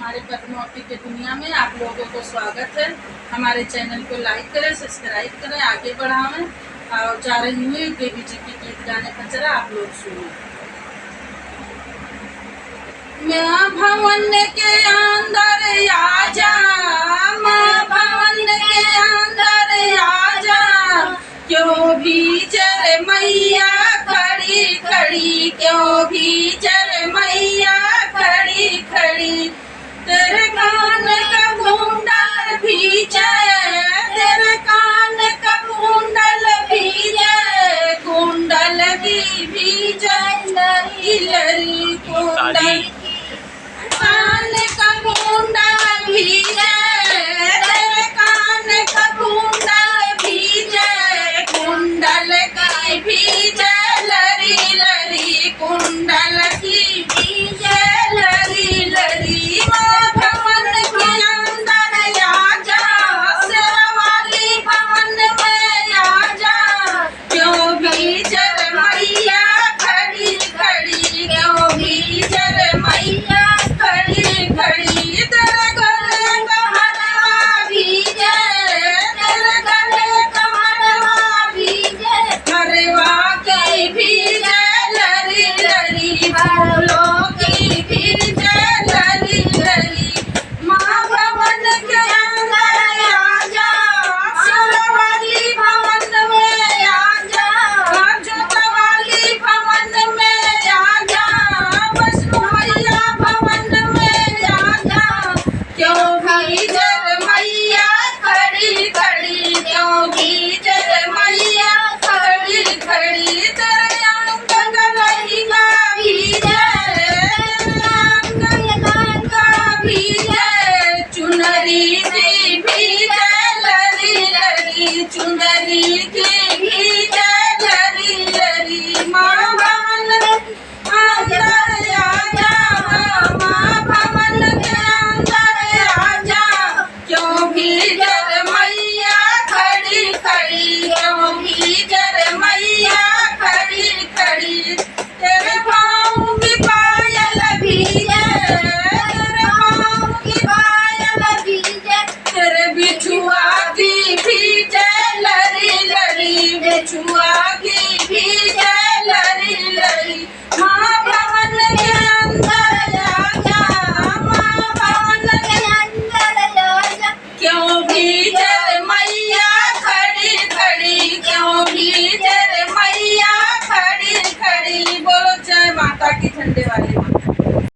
हमारे पद्मावती के दुनिया में आप लोगों को स्वागत है। हमारे चैनल को लाइक करें, सब्सक्राइब करें, आगे बढ़ावें। और जा रही हूँ देवी जी की गीत गाने पचरा, आप लोग सुनो। माँ भवन के अंदर आजा, माँ भवन के अंदर आजा, क्यों भीतर मैया खड़ी खड़ी, क्यों भीतर मैया